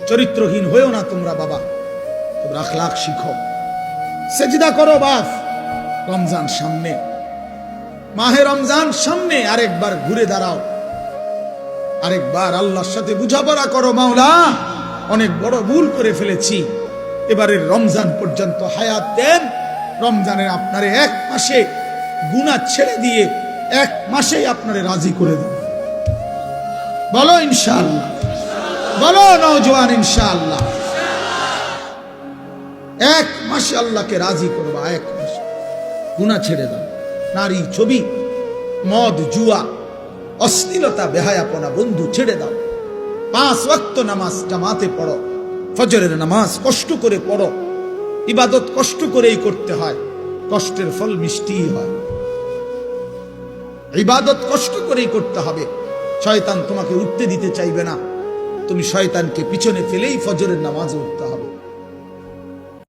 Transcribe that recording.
চরিত্রহীন হয়েও না তোমরা বাবা, তোমরা আখলাক শিখো। সেজদা করো বাপ, রমজান সামনে, মাহে রমজান সামনে, আরেকবার ঘুরে দাঁড়াও, আরেকবার আল্লাহর সাথে বুঝাপড়া করো, মাওলা অনেক বড় ভুল করে ফেলেছি, এবারের রমজান পর্যন্ত হায়াত দেন, রমজানের আপনারে এক মাসে গুনাহ ছেড়ে দিয়ে এক মাসেই আপনারে রাজি করে দেব। বলো ইনশাআল্লাহ, বলো নওজোয়ান ইনশাআল্লাহ। এক মাসে আল্লাহকে রাজি করবা, এক মাসে গুনাহ ছেড়ে দাও। নারী, ছবি, মদ, জুয়া, অশ্লীলতা, বেহায়াপনা বন্ধু ছেড়ে দাও। 5 ওয়াক্ত নামাজ জামাতে পড়ো, ফজরের নামাজ কষ্ট করে পড়ো। ইবাদত কষ্ট করেই করতে হয়, কষ্টের ফল মিষ্টিই হয়। ইবাদত কষ্ট করেই করতে হবে। শয়তান তোমাকে উঠতে দিতে চাইবে না, তুমি শয়তানকে পিছনে ফেলেই ফজরের নামাজে উঠতে হবে।